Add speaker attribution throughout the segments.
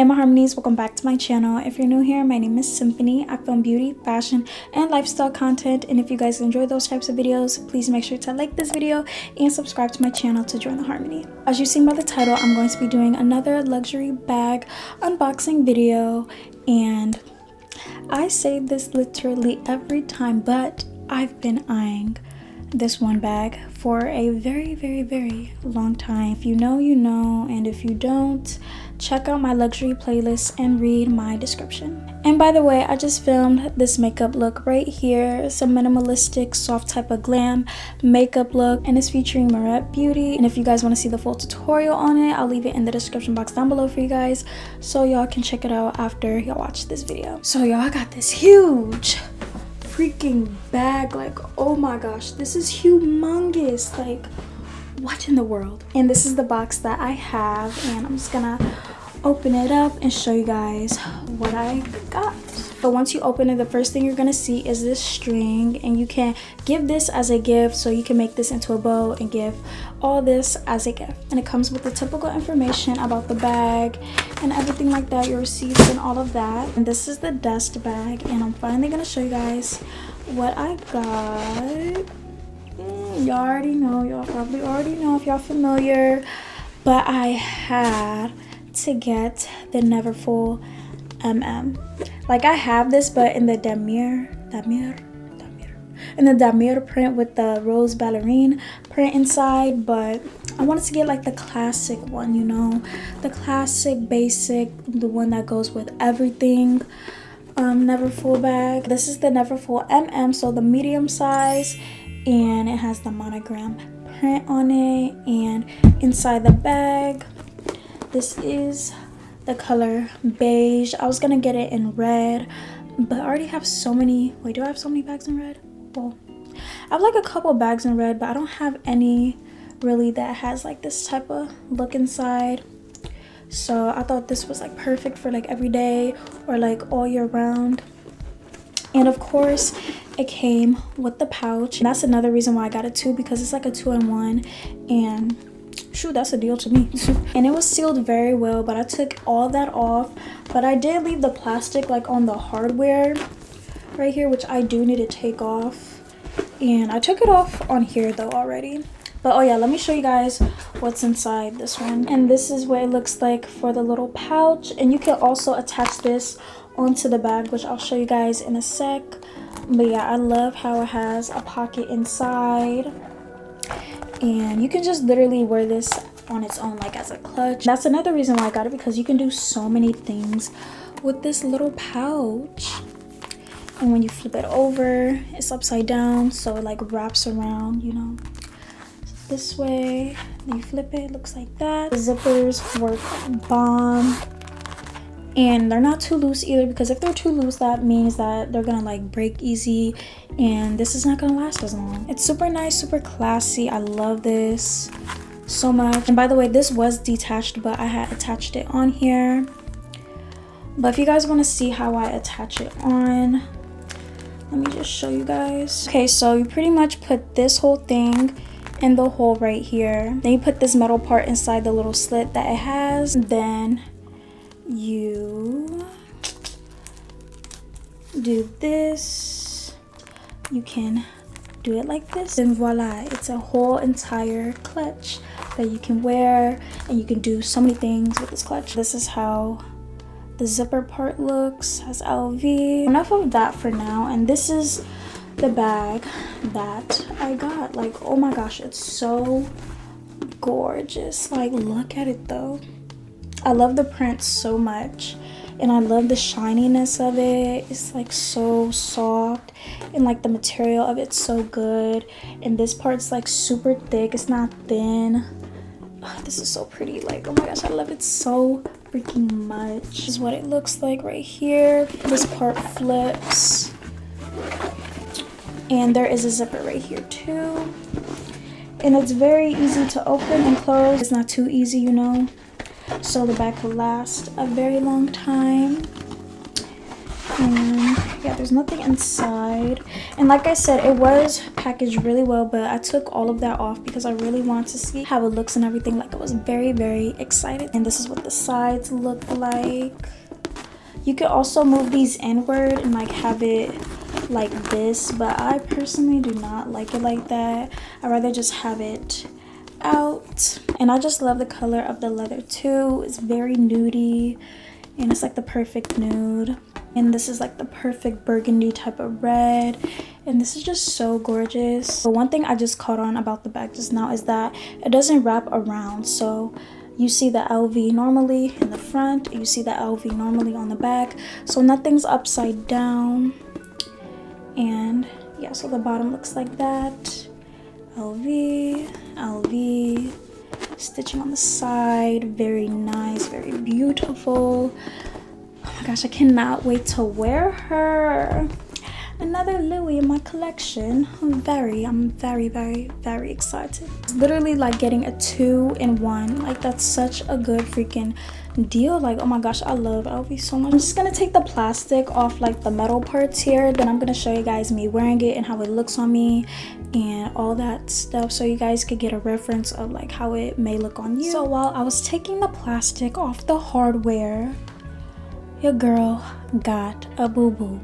Speaker 1: my harmonies, welcome back to my channel. If you're new here, my name is Symphony. I film beauty, fashion, and lifestyle content, and if you guys enjoy those types of videos, please make sure to like this video and subscribe to my channel to join the harmony. As you've seen by the title, I'm going to be doing another luxury bag unboxing video, and I say this literally every time, but I've been eyeing this one bag for a very long time. If you know, you know, and if you don't, check out my luxury playlist and read my description. And by the way, I just filmed this makeup look right here. It's a minimalistic soft type of glam makeup look, and it's featuring Moret Beauty. And if you guys want to see the full tutorial on it, I'll leave it in the description box down below for you guys, so y'all can check it out after y'all watch this video. So y'all, I got this huge freaking bag. Like, oh my gosh, this is humongous. Like, what in the world? And this is the box that I have, and I'm just gonna open it up and show you guys what I got. So once you open it, the first thing you're gonna see is this string, and you can give this as a gift, so you can make this into a bow and give all this as a gift. And it comes with the typical information about the bag and everything like that, your receipts and all of that. And this is the dust bag, and I'm finally gonna show you guys what I got. Y'all already know, y'all probably already know if y'all familiar, but I had to get the Neverfull MM. Like, I have this, but in the Damier print with the rose ballerine print inside, but I wanted to get like the classic one, you know, the classic basic, the one that goes with everything. Neverfull bag. This is the Neverfull MM, so the medium size, and it has the monogram print on it. And inside the bag, this is the color beige. I was gonna get it in red, but I already have so many. Wait, do I have so many bags in red? Well, I have like a couple bags in red, but I don't have any really that has like this type of look inside. So I thought this was like perfect for like every day or like all year round. And of course, it came with the pouch. And that's another reason why I got it too, because it's like a 2-in-1, and shoot, that's a deal to me. And it was sealed very well, but I took all that off. But I did leave the plastic like on the hardware right here, which I do need to take off. And I took it off on here though already. But oh yeah, let me show you guys what's inside this one. And this is what it looks like for the little pouch. And you can also attach this onto the bag, which I'll show you guys in a sec. But yeah, I love how it has a pocket inside, and you can just literally wear this on its own, like as a clutch. That's another reason why I got it, because you can do so many things with this little pouch. And when you flip it over, it's upside down, so it like wraps around, you know, this way. Then you flip it, it looks like that. The zippers work bomb, and they're not too loose either, because if they're too loose, that means that they're gonna like break easy, and this is not gonna last as long. It's super nice, super classy. I love this so much. And by the way, this was detached, but I had attached it on here. But if you guys want to see how I attach it on, let me just show you guys. Okay, so you pretty much put this whole thing in the hole right here. Then you put this metal part inside the little slit that it has. Then you do this. You can do it like this, and voila, it's a whole entire clutch that you can wear, and you can do so many things with this clutch. This is how the zipper part looks. Has LV. Enough of that for now, and this is the bag that I got. Like, oh my gosh, it's so gorgeous. Like, look at it though. I love the print so much, and I love the shininess of it. It's like so soft, and like the material of it's so good. And this part's like super thick, it's not thin. Oh, this is so pretty. Like, oh my gosh, I love it so freaking much. This is what it looks like right here. This part flips, and there is a zipper right here too, and it's very easy to open and close. It's not too easy, you know, so the bag could last a very long time. And yeah, there's nothing inside. And like I said, it was packaged really well, but I took all of that off because I really wanted to see how it looks and everything. Like, I was very, very excited. And this is what the sides look like. You could also move these inward and like have it like this, but I personally do not like it like that. I'd rather just have it out. And I just love the color of the leather too. It's very nudie and it's like the perfect nude. And this is like the perfect burgundy type of red, and this is just so gorgeous. But one thing I just caught on about the bag just now is that it doesn't wrap around. So you see the LV normally in the front, you see the LV normally on the back, so nothing's upside down. And yeah, so the bottom looks like that. LV, LV, stitching on the side, very nice, very beautiful. Oh my gosh, I cannot wait to wear her. Another Louis in my collection. I'm very, very excited. It's literally like getting a 2-in-1. Like, that's such a good freaking deal. Like, oh my gosh, I love LV so much. I'm just gonna take the plastic off like the metal parts here, then I'm gonna show you guys me wearing it and how it looks on me and all that stuff, so you guys could get a reference of like how it may look on you. So while I was taking the plastic off the hardware, your girl got a boo-boo.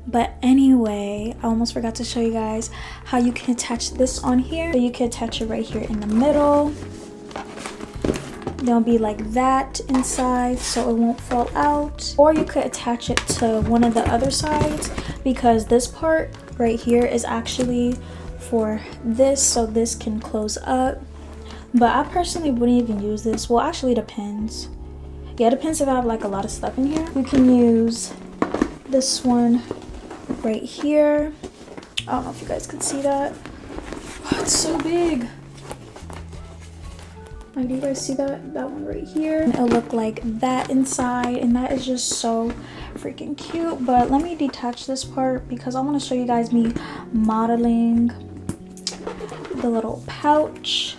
Speaker 1: But anyway, I almost forgot to show you guys how you can attach this on here. So you can attach it right here in the middle. They'll be like that inside so it won't fall out. Or you could attach it to one of the other sides, because this part right here is actually for this, so this can close up. But I personally wouldn't even use this. Well, actually, it depends. Yeah, it depends if I have like a lot of stuff in here. You can use this one right here. I don't know if you guys can see that. Oh, it's so big. Like, do you guys see that one right here? And it'll look like that inside, and that is just so freaking cute. But let me detach this part because I want to show you guys me modeling the little pouch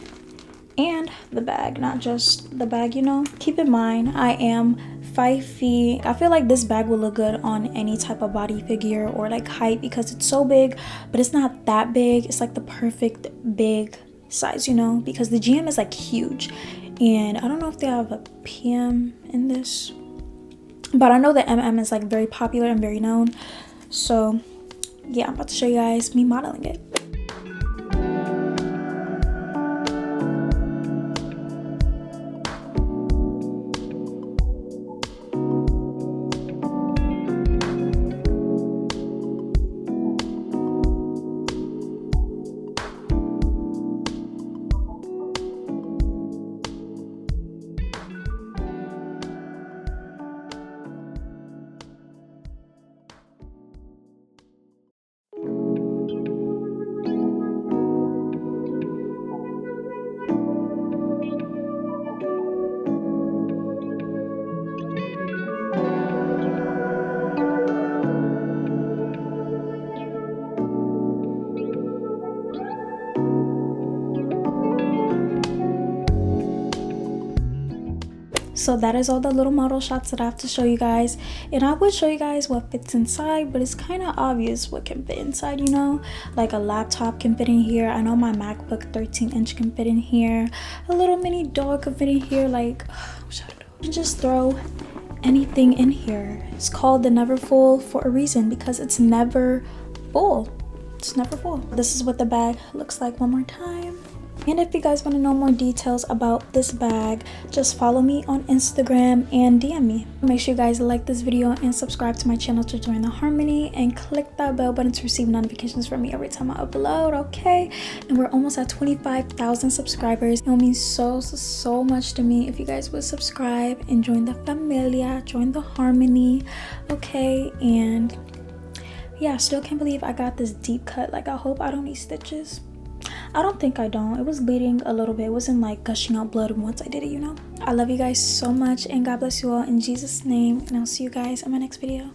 Speaker 1: and the bag, not just the bag, you know. Keep in mind, I am 5 feet. I feel like this bag will look good on any type of body figure or like height because it's so big, but it's not that big. It's like the perfect big size, you know, because the GM is like huge, and I don't know if they have a PM in this, but I know the MM is like very popular and very known. So yeah, I'm about to show you guys me modeling it. So that is all the little model shots that I have to show you guys, and I would show you guys what fits inside, but it's kind of obvious what can fit inside, you know. Like a laptop can fit in here. I know my MacBook 13-inch can fit in here. A little mini dog can fit in here. Like, what should I do? You can just throw anything in here. It's called the Neverfull for a reason, because it's never full. It's never full. This is what the bag looks like one more time. And if you guys want to know more details about this bag, just follow me on Instagram and DM me. Make sure you guys like this video and subscribe to my channel to join the Harmony, and click that bell button to receive notifications from me every time I upload, okay? And we're almost at 25,000 subscribers. It will mean so much to me if you guys would subscribe and join the familia, join the Harmony, okay? And yeah, I still can't believe I got this deep cut. Like, I hope I don't need stitches. I don't think I don't. It was bleeding a little bit. It wasn't like gushing out blood once I did it, you know. I love you guys so much, and God bless you all in Jesus' name, and I'll see you guys in my next video.